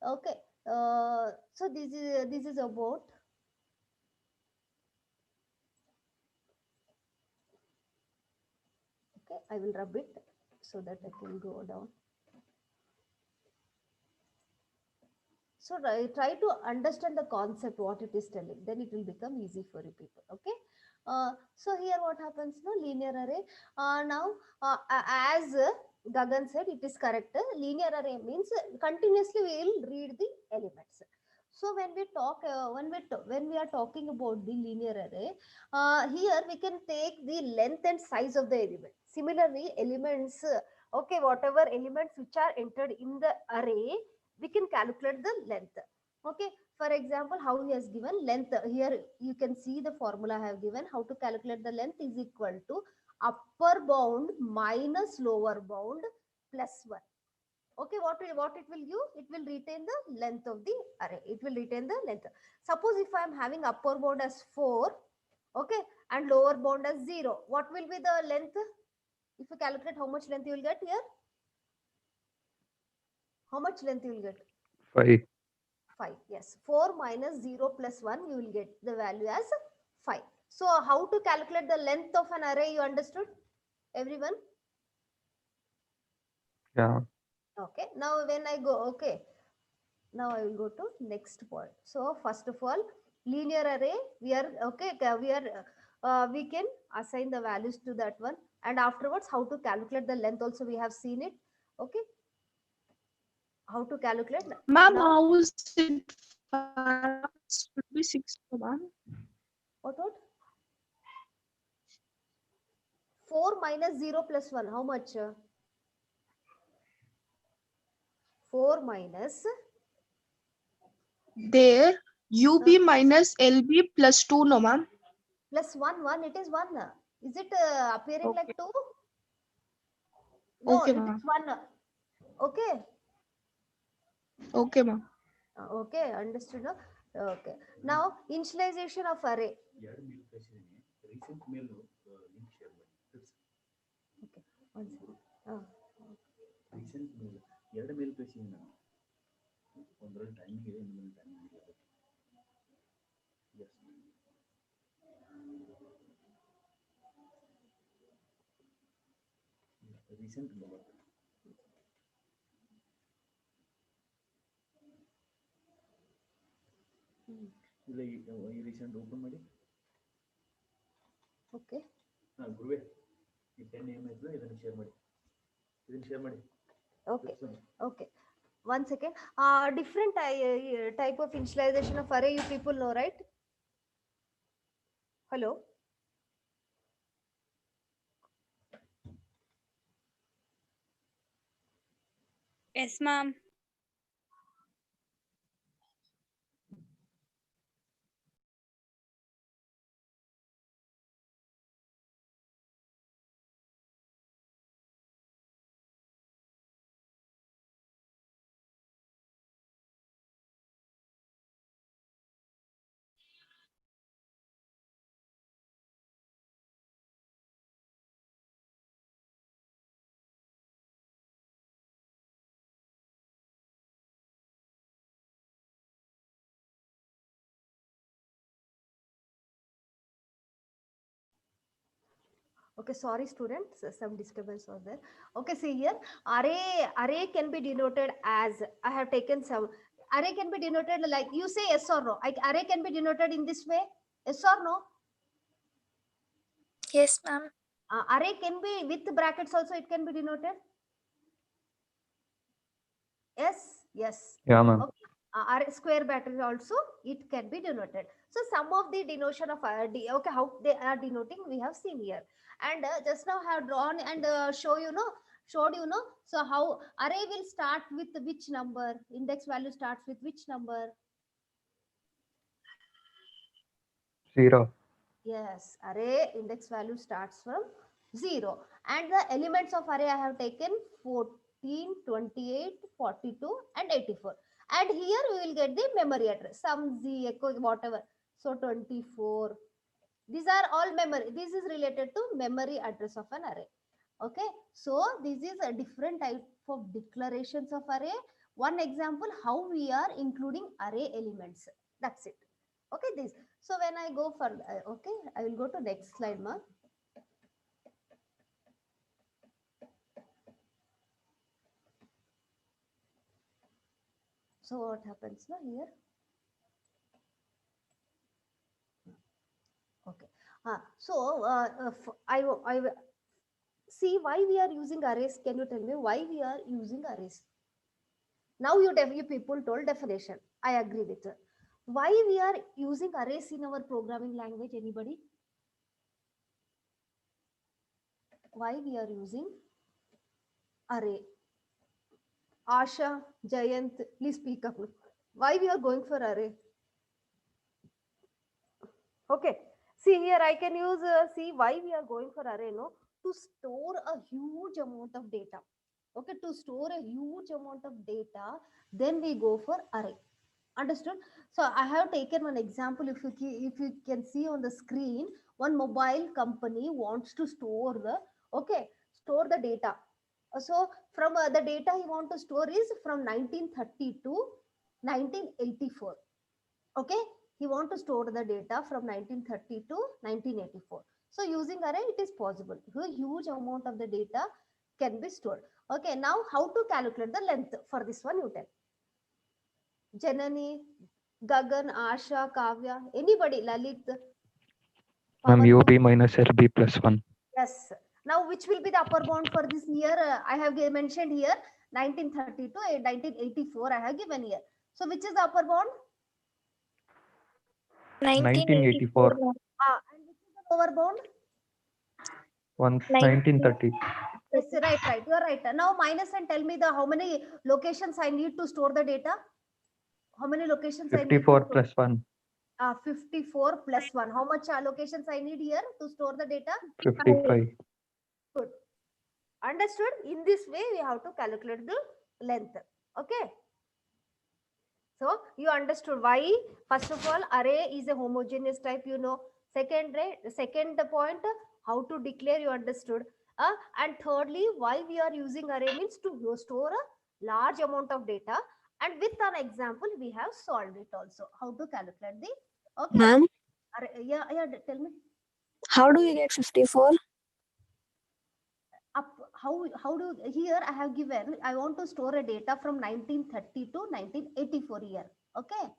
Okay. So this is about. Okay, I will rub it so that I can go down. So try to understand the concept, what it is telling. Then it will become easy for you people. Okay. So here what happens now? Linear array. Now, as Gagan said, it is correct. Linear array means continuously we will read the elements. So when we talk, when we are talking about the linear array, here we can take the length and size of the element. Similarly, elements. Okay, whatever elements which are entered in the array, we can calculate the length. Okay, for example, how he has given length here, you can see the formula I have given. How to calculate the length is equal to upper bound minus lower bound plus 1. Okay, what it will give? It will retain the length of the array. It will retain the length. Suppose if I am having upper bound as 4, okay, and lower bound as 0, what will be the length? If you calculate, how much length you will get here? How much length you will get? 5. 5. Yes, 4 minus 0 plus 1, you will get the value as 5. So how to calculate the length of an array, you understood, everyone? Yeah. Okay, now when I go, okay, now I will go to next point. So first of all, linear array, we are, okay, we can assign the values to that one, and afterwards how to calculate the length also we have seen it. Okay, how to calculate Ma'am, now. how is it 5 should be 6, ma'am? What 4 minus 0 plus 1, how much? 4 minus There, UB minus LB plus 2, no, ma'am? plus 1, 1, it is 1. Is it appearing like Okay. 2? No, Okay, it ma'am. is 1. Okay. Okay, ma'am. Okay, understood. No? Okay. Now, initialization of array. Okay, one second. Okay. Okay. Okay. One second. Different type of initialization of array you people know, right? Hello. Yes, ma'am. Okay, sorry students, some disturbance was there. Okay, see here, array can be denoted as, I have taken some, array can be denoted like, you say yes or no. Array can be denoted in this way, yes or no? Yes, ma'am. Array can be with brackets also, it can be denoted. Yes, yes. Yeah, ma'am. Okay. Array square bracket also it can be denoted. So some of the denotion of okay, how they are denoting we have seen here, and just now I have drawn and showed you know. So how array will start with which number? Index value starts with which number? 0. Yes, array index value starts from 0. And the elements of array I have taken 14, 28, 42 and 84. And here we will get the memory address, some z, echo, whatever. So 24. These are all memory. This is related to memory address of an array. Okay. So this is a different type of declarations of array. one example how we are including array elements. That's it. Okay, this. So when I go for, okay, I will go to next slide, ma. So what happens now here? Okay. I see why we are using arrays. Can you tell me why we are using arrays? Now you people told definition. I agree with it. Why we are using arrays in our programming language? Anybody? Why we are using array? Asha, Jayant, please speak up. Why we are going for array? Okay. See here, I can use, see why we are going for array, no? To store a huge amount of data. Okay, to store a huge amount of data, then we go for array. Understood? So I have taken one example. If you can see on the screen, one mobile company wants to store the data. So from the data he want to store is from 1930 to 1984. Okay, he want to store the data from 1930 to 1984. So using array it is possible. A huge amount of the data can be stored. Okay, now how to calculate the length for this one? You tell. Janani, Gagan, Asha, Kavya, anybody, Lalit, Ma'am, Pawan. UB minus LB plus 1. Yes. Now, which will be the upper bound for this year? I have mentioned here 1930 to 1984. I have given here. So, which is the upper bound? 1984. And which is the lower bound? 1930. Yes, right. You are right. Now, minus and tell me the how many locations I need to store the data. How many locations I need? 54 plus 1. 54 plus 1. How much locations I need here to store the data? 55. Good. Understood? In this way, we have to calculate the length. Okay. So you understood why? First of all, array is a homogeneous type, you know. Second point, how to declare, you understood. And thirdly, why we are using array means to store a large amount of data. And with an example, we have solved it also. How to calculate the, okay. Ma'am, Yeah, tell me. how do you get 54? How do, here I have given, I want to store a data from 1930 to 1984 year. Okay.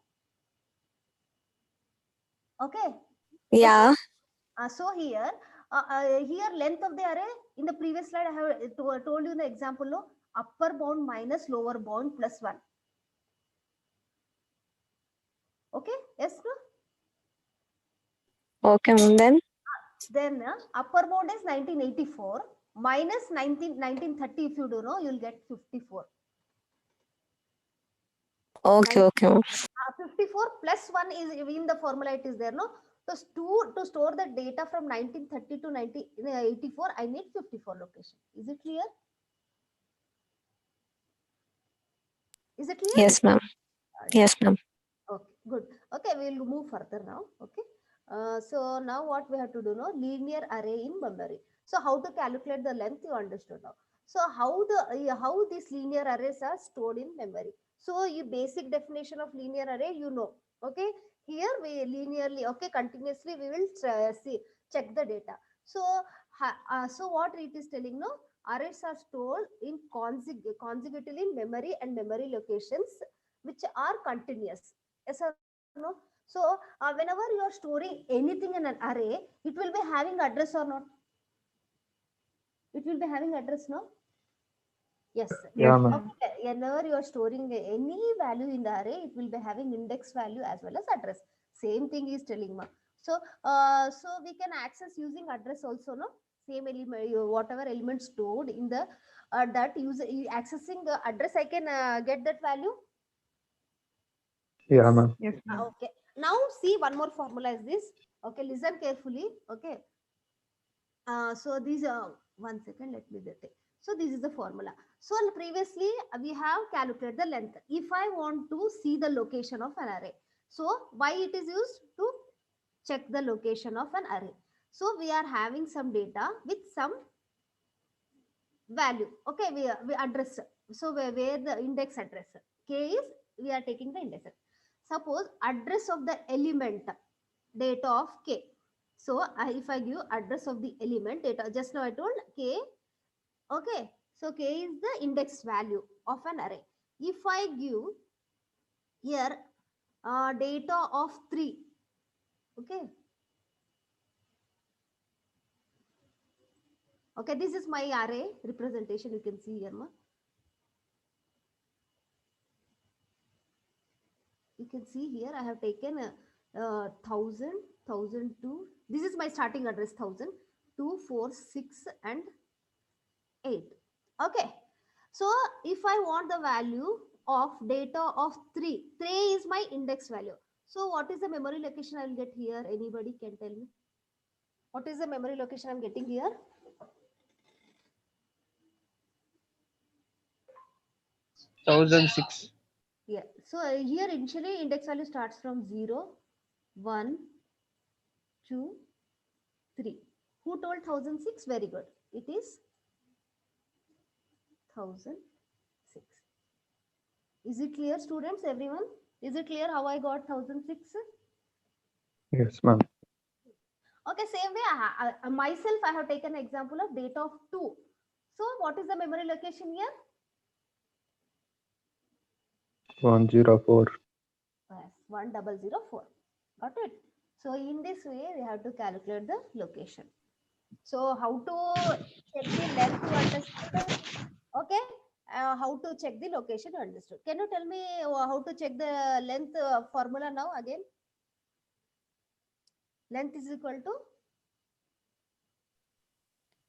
Okay. Yeah. So here length of the array, in the previous slide I have told you in the example, no, upper bound minus lower bound plus 1. Okay. Yes, no? Okay, Then upper bound is 1984 minus 1930. If you do know, you'll get 54. Okay, okay. 54 plus 1 is in the formula, it is there, no? So to store the data from 1930 to 1984, I need 54 location. Is it clear? Is it clear? Yes, ma'am. Yes, ma'am. Okay, good. Okay, we will move further now. Okay. So now what we have to do now? Linear array in memory. So how to calculate the length, you understood now. So how these linear arrays are stored in memory. So you basic definition of linear array, you know. Okay. Here we linearly, okay, continuously we will check the data. So so what it is telling now? Arrays are stored in consecutively in memory and memory locations which are continuous. Yes or no? So whenever you are storing anything in an array, it will be having address or not? It will be having address, no? Yes. Yeah, ma'am. Okay. Whenever you are storing any value in the array, it will be having index value as well as address. Same thing is telling, ma. So so we can access using address also, no? Same element, whatever element stored in the that user accessing the address, I can get that value. Yeah, ma'am. Yes, ma'am. Okay. Now see one more formula is this. Okay, listen carefully. Okay. So these one second, let me get it. So this is the formula. So previously we have calculated the length. If I want to see the location of an array, so why it is used? To check the location of an array. So we are having some data with some value. Okay, we address. So where the index address. K is, we are taking the index. Suppose address of the element, data of K. So if I give address of the element data, just now I told K, okay. So K is the index value of an array. If I give here data of 3, okay. Okay, this is my array representation. You can see here, ma. You can see here I have taken 1000, 1002. This is my starting address 1000, 2, 4, 6 and 8. Okay. So if I want the value of data of 3, 3 is my index value. So what is the memory location I will get here? Anybody can tell me? What is the memory location I'm getting here? Thousand six. Yeah. So here initially index value starts from 0, 1, 2, 3. Who told 1006? Very good. It is 1006. Is it clear, students? Everyone? Is it clear how I got 1006? Yes, ma'am. Okay, same way, myself, I have taken example of data of 2. So what is the memory location here? 104. Yes, 1004. Got it? So in this way, we have to calculate the location. So how to check the length you understood? Okay. How to check the location you understood. Can you tell me how to check the length formula now again? Length is equal to?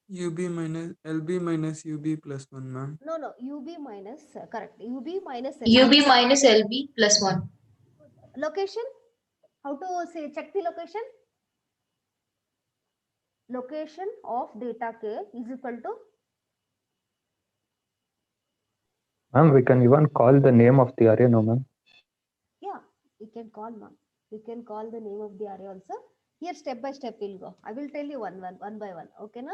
UB minus LB minus UB plus 1, ma'am. No, UB minus, correct. UB minus UB LB. minus LB plus 1. Location? How to say check the location? Location of data K is equal to? Ma'am, we can even call the name of the array, no, ma'am? Yeah, we can call, ma'am. We can call the name of the array also. Here, step by step, we'll go. I will tell you one by one. Okay, na?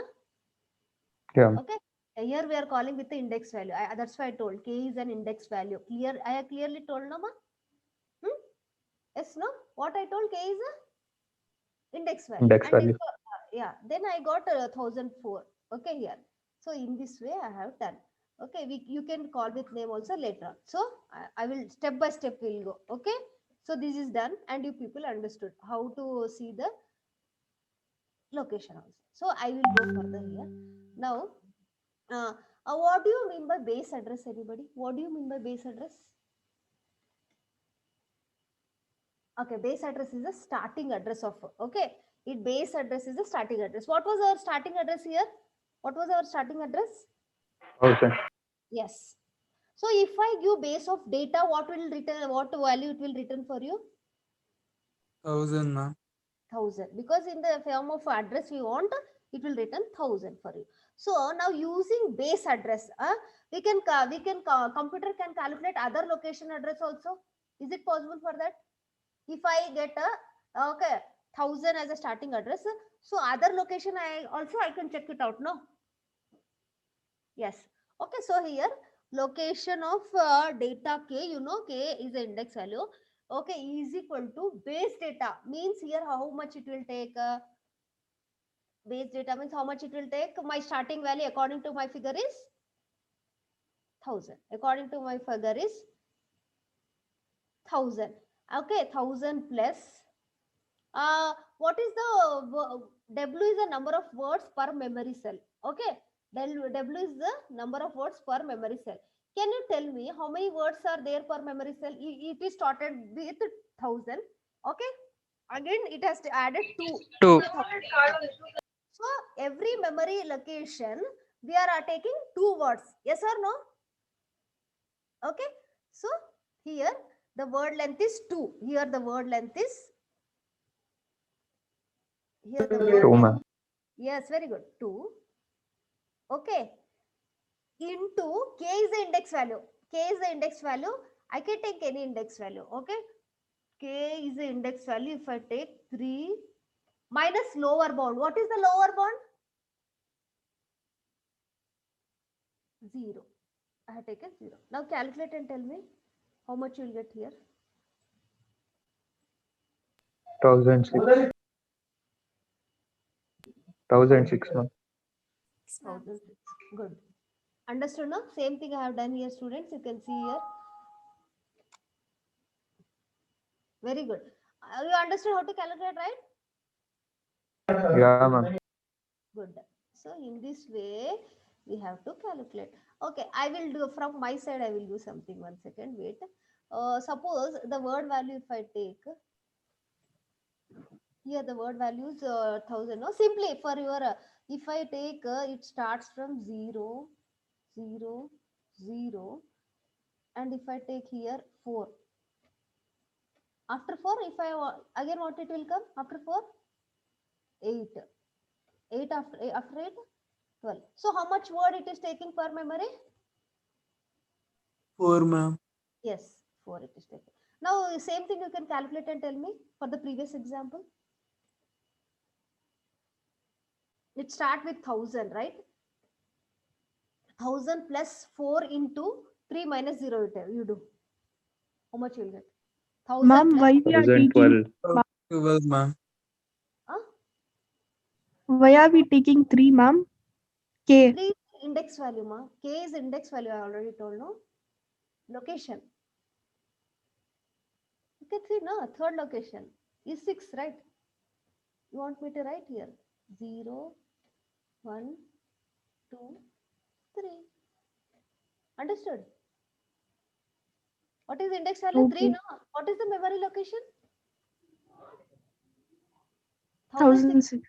Yeah. Okay. Here we are calling with the index value. That's why I told K is an index value. Clear? I have clearly told, no, ma? Yes, no? What I told K is a index value. Index And value. yeah, then I got 1004. Okay, here. So in this way, I have done. Okay, you can call with name also later on. So I will step by step will go. Okay. So this is done, and you people understood how to see the location also. So I will go further here. Now, what do you mean by base address? Anybody? What do you mean by base address? Okay, base address is the starting address of, okay. Base address is the starting address. What was our starting address here? What was our starting address? 1000. Yes. So if I give base of data, what will return? What value it will return for you? 1000, ma'am. 1000. Because in the form of address we want, it will return 1000 for you. So now using base address, computer can calculate other location address also. Is it possible for that? If I get a 1000 as a starting address, so other location I can check it out. No. Yes. Okay. So here location of data K, you know, K is the index value. Okay, is equal to base data, means here how much it will take. Base data means how much it will take. My starting value according to my figure is 1000. According to my figure is 1000. Okay, 1000 plus. What is the W is the number of words per memory cell. Okay, W is the number of words per memory cell. Can you tell me how many words are there per memory cell? It is started with 1000. Okay, again it has added 2. 2. So every memory location we are taking 2 words. Yes or no? Okay. So here the word length is 2. Here the word length is. Here the word 2, length. ma'am. Yes, very good. 2. Okay. Into K is the index value. K is the index value. I can take any index value. Okay. K is the index value. If I take 3 minus lower bound. What is the lower bound? 0. I have taken 0. Now calculate and tell me. How much you'll get here? 1006. 1006, ma'am. 1006. Good. Understood, no? Same thing I have done here, students. You can see here. Very good. You understood how to calculate, right? Yeah, ma'am. Good. So in this way, we have to calculate. Okay, I will do from my side. I will do something. 1 second. Wait. Suppose the word value, if I take here, the word value is 1000. No, simply for your, if I take, it starts from 0, 0, 0, and if I take here 4. After 4, if I again what it will come after 4? 8. 8 after 8? 12. So how much word it is taking per memory? 4, ma'am. Yes, 4 it is taking. Now, same thing you can calculate and tell me for the previous example. It start with 1000, right? 1000 plus 4 into 3 minus 0 you do. How much you will get? 1000 Ma'am, plus, why we are taking 1012. 12, ma'am. huh? why are we taking 3, ma'am? K. 3 index value, ma. K is index value, I already told, no? Location. You can see, no? Third location is 6, right? You want me to write here? 0, 1, 2, 3. Understood? What is index value? 3, Okay. no? What is the memory location? 1006. 1006.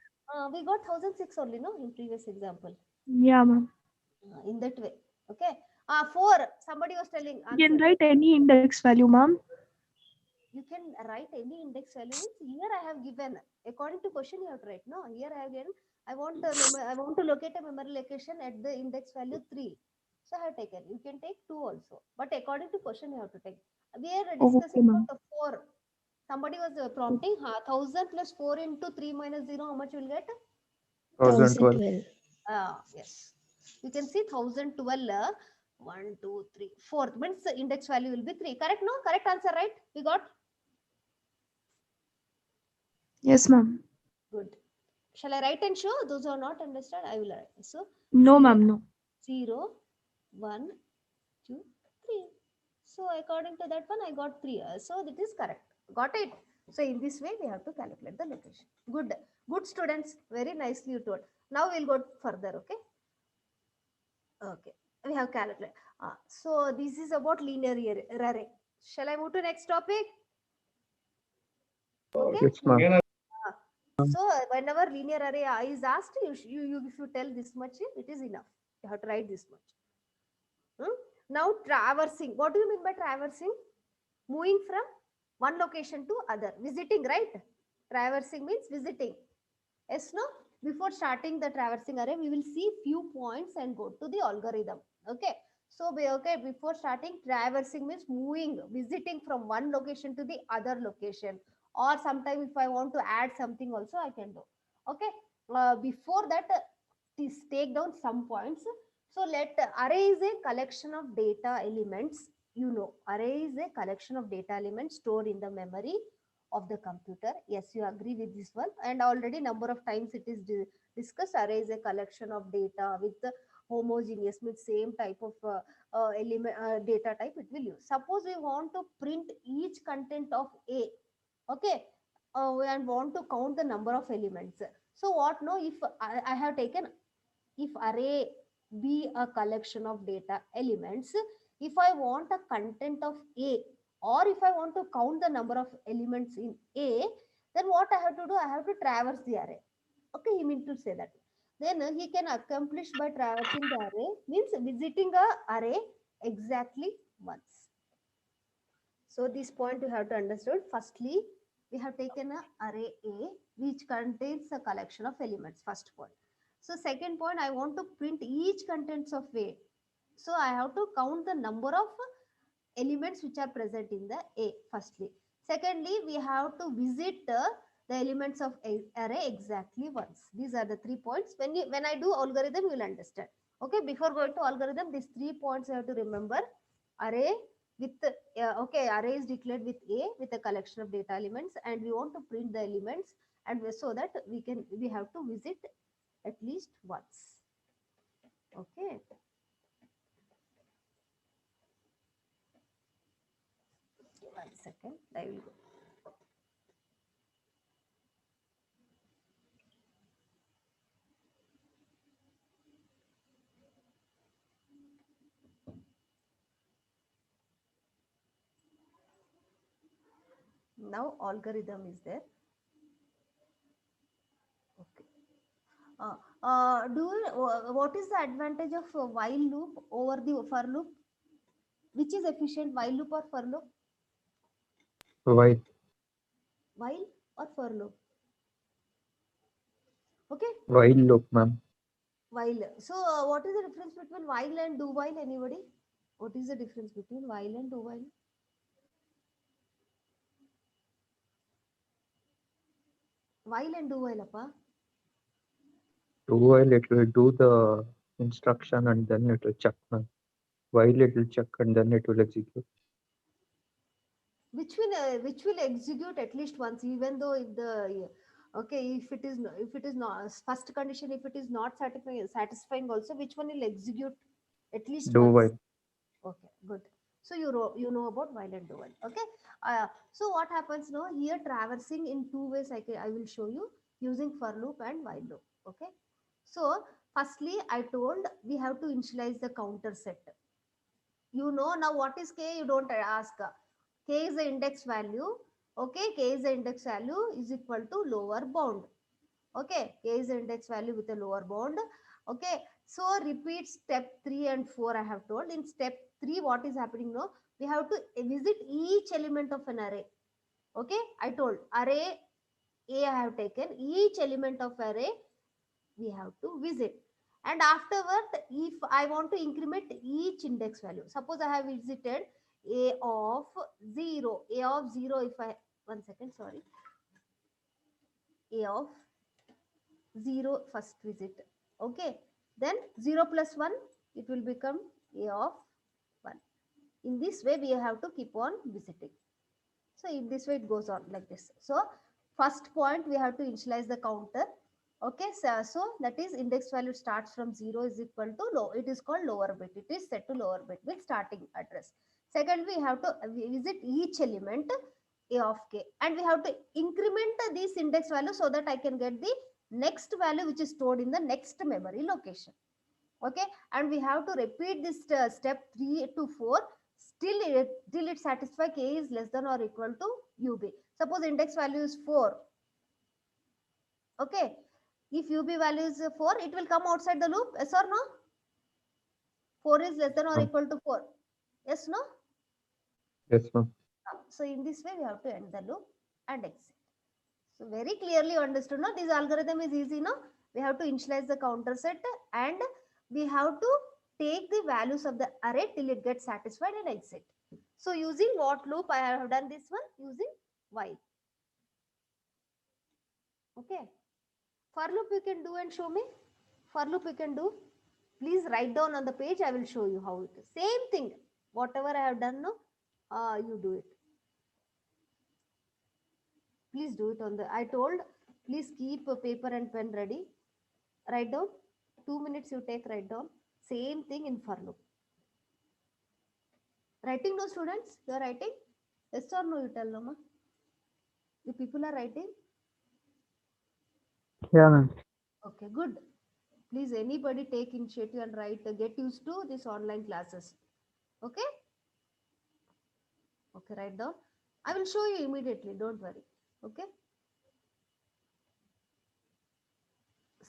We got 1006 only, no? In previous example. Yeah, ma'am. In that way. Okay. 4. Somebody was telling You can answer. write any index value, ma'am. You can write any index value. Here I have given, according to question you have to write. No, here I have given, I want to locate a memory location at the index value 3. So I have taken. You can take 2 also. But according to question you have to take. We are Okay, discussing ma'am. about the 4. Somebody was prompting 1000 plus 4 into 3 minus 0. How much you will get? 1012. Yes. You can see 1012. 1, 2, 3, 4 means the index value will be 3. Correct? No? Correct answer, right? We got? Yes, ma'am. Good. Shall I write and show? Those who are not understand, I will write. So, No, 0, ma'am, no. 0, 1, 2, 3. So, according to that one, I got 3. So, that is correct. Got it? So, in this way, we have to calculate the location. Good. Good students. Very nicely you told. Now, we'll go further. Okay. Okay. We have calculated. So, this is about linear array. Shall I move to next topic? Okay. Yes, ma'am. So whenever linear array is asked, you if you tell this much, it is enough. You have to write this much. Now traversing. What do you mean by traversing? Moving from one location to other. Visiting, right? Traversing means visiting. Yes, no? Before starting the traversing array, we will see few points and go to the algorithm. Okay. So before starting, traversing means moving, visiting from one location to the other location. Or sometime if I want to add something also, I can do. Okay. Before that, this take down some points. So let array is a collection of data elements. You know, array is a collection of data elements stored in the memory of the computer. Yes, you agree with this one. And already number of times it is discussed. Array is a collection of data with the homogeneous, with same type of element data type it will use. Suppose we want to print each content of A. Okay. And want to count the number of elements. So what no, if I have taken, if array be a collection of data elements, if I want a content of A, or if I want to count the number of elements in A, then what I have to do? I have to traverse the array. Okay, he means to say that. Then he can accomplish by traversing the array, means visiting a array exactly once. So this point you have to understand. Firstly, we have taken a array A which contains a collection of elements. First point. So second point, I want to print each contents of A. So I have to count the number of elements which are present in the A. Firstly. Secondly, we have to visit the elements of array exactly once. These are the 3 points. When I do algorithm, you will understand. Okay, before going to algorithm, these 3 points you have to remember. Array, with okay, array is declared with a with a collection of data elements, and we want to print the elements, and so that we have to visit at least once. Okay. One second, I will go. Now algorithm is there. Okay. What is the advantage of while loop over the for loop? Which is efficient, while loop or for loop? While. While or for loop? Okay. While loop, ma'am. While. So what is the difference between while and do while? Anybody? What is the difference between while and do while? While and do while, appa. Do while it will do the instruction and then it will check, ma'am. While it will check and then it will execute. Which will execute at least once, even though if the okay, if it is not first condition, if it is not satisfying also, which one will execute at least Do once? while. Okay, good. So you know about while and do while. Okay. So what happens now? Here traversing in two ways. I will show you using for loop and while loop. Okay. So firstly, I told we have to initialize the counter set. You know now what is k? You don't ask. K is the index value. Okay, k is the index value is equal to lower bound. Okay, k is the index value with a lower bound. Okay, so repeat step 3 and 4. I have told in step 3 what is happening now. We have to visit each element of an array. Okay, I told array A I have taken, each element of array we have to visit. And afterward, if I want to increment each index value, suppose I have visited a of 0, a of 0, if I, one second, sorry, a of 0 first visit. Okay, then 0 plus 1, it will become a of 1. In this way, we have to keep on visiting. So in this way, it goes on like this. So first point, we have to initialize the counter. Okay, so that is index value starts from 0 is equal to low. It is called lower bit. It is set to lower bit with starting address. Second, we have to visit each element a of k, and we have to increment this index value so that I can get the next value which is stored in the next memory location. Okay, and we have to repeat this step 3 to 4 till it satisfy k is less than or equal to ub. Suppose index value is 4. Okay, if ub value is 4, it will come outside the loop, yes or no? 4 is less than or equal to 4, yes, no? Yes, ma'am. So in this way we have to end the loop and exit. So very clearly understood, no? This algorithm is easy, no? We have to initialize the counter set, and we have to take the values of the array till it gets satisfied and exit. So using what loop I have done this one? Using while. Okay. For loop you can do and show me. For loop you can do. Please write down on the page. I will show you how it is. Same thing. Whatever I have done, no, you do it. Please do it on the. I told. Please keep a paper and pen ready. Write down. 2 minutes you take. Write down. Same thing in for loop. Writing, no, students? You are writing? Yes or no? You tell, no, ma. You people are writing? Yeah, ma'am. Okay, good. Please, anybody take initiative and write. Get used to this online classes. Okay? Okay, write down. I will show you immediately. Don't worry. Okay?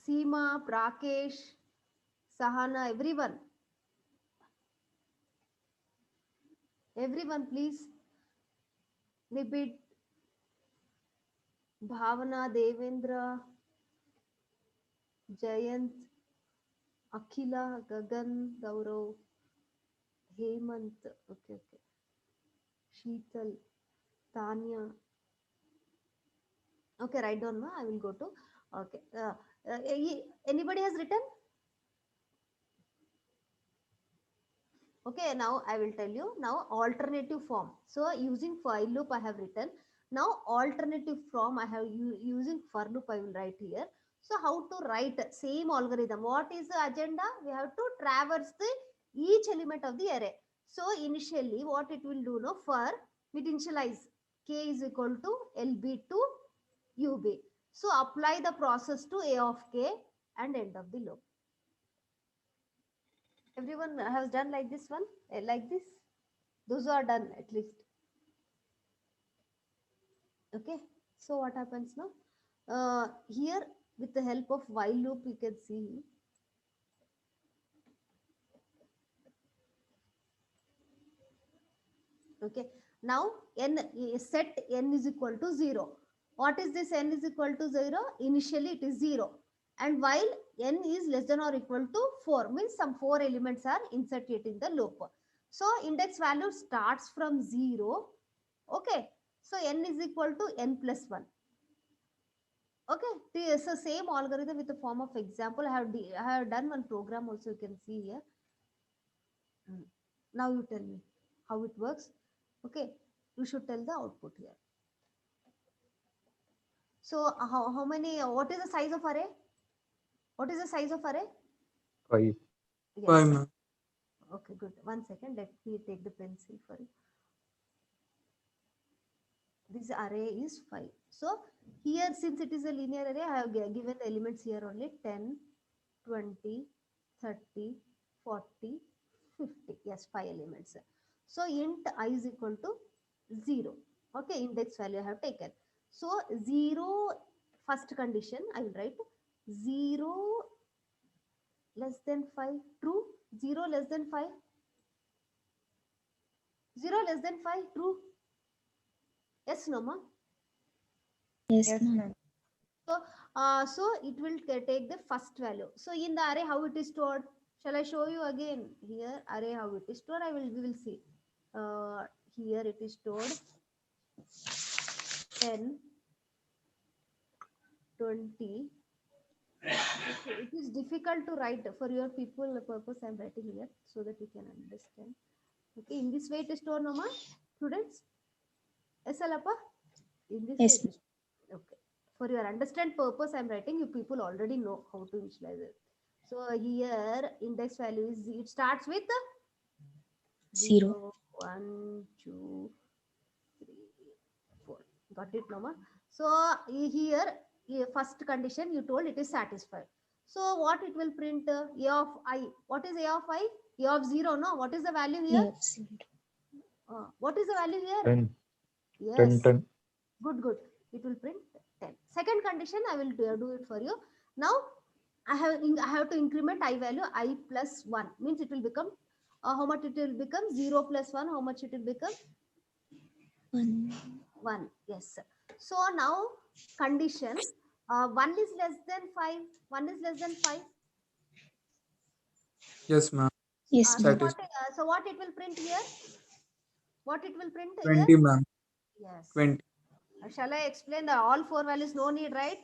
Seema, Prakesh, Sahana, everyone. Everyone, please. Repeat. Bhavana, Devendra, Jayant, Akhila, Gagan, Gaurav, Hemant. Okay, okay. Sheetal, Tanya. Okay, write down, ma. I will go to. Okay. Anybody has written? Okay, now I will tell you now alternative form. So using while loop I have written. Now alternative form I have using for loop I will write here. So how to write same algorithm? What is the agenda? We have to traverse the each element of the array. So initially what it will do, no, for it initialize k is equal to lb to ub. So apply the process to a of k and end of the loop. Everyone has done like this one, like this. Those who are done at least. Okay. So what happens now? Here with the help of while loop, you can see. Okay. Now set n is equal to 0. What is this n is equal to 0? Initially it is 0. And while n is less than or equal to 4, means some 4 elements are inserted in the loop. So index value starts from 0. Okay. So n is equal to n plus 1. Okay. So same algorithm with the form of example. I have done one program also, you can see here. Now you tell me how it works. Okay. You should tell the output here. So how many, what is the size of array? What is the size of array? 5. Yes. 5, ma'am. Okay, good. 1 second. Let me take the pencil for you. This array is 5. So here, since it is a linear array, I have given the elements here only 10, 20, 30, 40, 50. Yes, 5 elements. So int I is equal to 0. Okay, index value I have taken. So 0, first condition I will write 0 less than 5, true. 0 less than 5. 0 less than 5, true. Yes, no, ma? Yes, ma'am. So it will take the first value. So in the array, how it is stored? Shall I show you again here? Array, how it is stored? We will see. Here it is stored 10, 20. It is difficult to write for your people purpose. I am writing here so that you can understand. Okay, in this way it is stored, no, ma? Students? Yes, Alappa? In this Yes, way it is. Okay. For your understand purpose, I am writing. You people already know how to initialize it. So here index value is, it starts with 0. 1, 2, 3, 4. Got it, Noma? So here first condition you told it is satisfied. So what it will print? A of I. What is A of I? A of 0. No. What is the value here? Yes. What is the value here? 10. Yes. 10, 10. Good. It will print 10. Second condition, I will do it for you. Now, I have to increment I value I plus 1. Means it will become, how much it will become? 0 plus 1. How much it will become? 1. 1. Yes. So now, condition, 1 is less than 5. 1 is less than 5. Yes, ma'am. Yes, ma'am. So what it will print here? What it will print 20, here? ma'am. Yes. 20. Shall I explain the all 4 values? No need, right?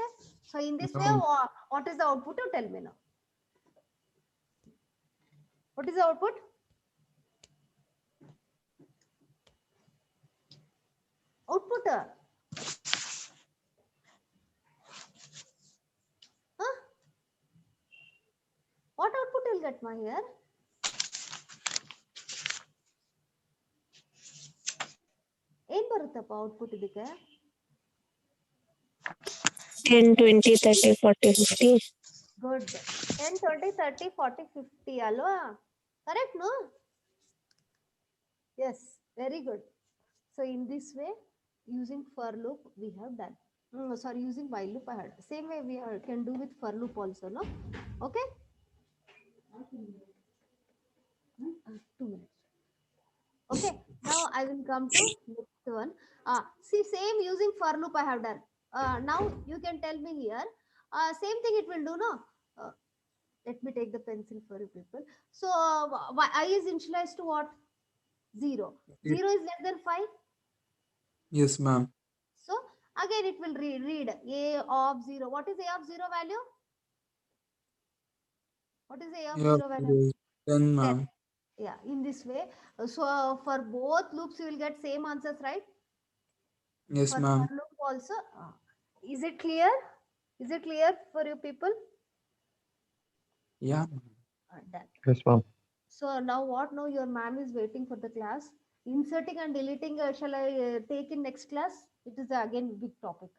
So in this way, No. what is the output? You tell me now. What is the output? Output. Huh? What output will get my here? ಏನ್ ಬರುತ್ತಪ್ಪ output ಇದಕ್ಕೆ? 10, 20, 30, 40, 50. Good. 10, 20, 30, 40, 50 ಅಲ್ವಾ? Correct, no? Yes, very good. So in this way, using for loop, we have done. Sorry, using while loop, I had. Same way we can do with for loop also, no? Okay? 2 minutes. Okay, now I will come to next one. See, same using for loop I have done. Now you can tell me here. Same thing it will do, no? Let me take the pencil for you people. So I is initialized to what? 0. 0 is less than 5. Yes, ma'am. So again it will read A of 0. What is A of 0 value? What is A of Yeah, 0 value? 10, ma'am. Yeah, in this way. So for both loops, you will get same answers, right? Yes, For ma'am. for loop also. Is it clear? Is it clear for you people? Yeah. Done. Yes, ma'am. So now what? Now your ma'am is waiting for the class. Inserting and deleting, shall I take in next class? It is again big topic.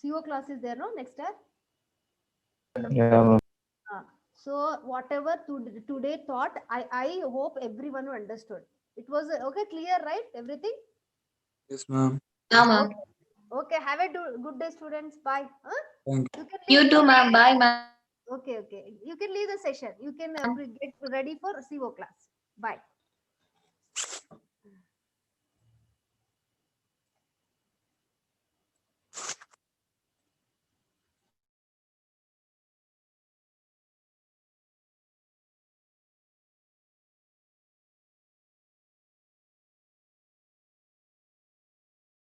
CO class is there, no? Next time. Yeah, ma'am. So whatever today thought, I hope everyone understood. It was okay, clear, right? Everything. Yes, ma'am. Yeah, ma'am. Okay. Have a good day, students. Bye. Thank You can You leave too, the ma'am. Bye, ma'am. okay. You can leave the session. You can get ready for CO class. Bye.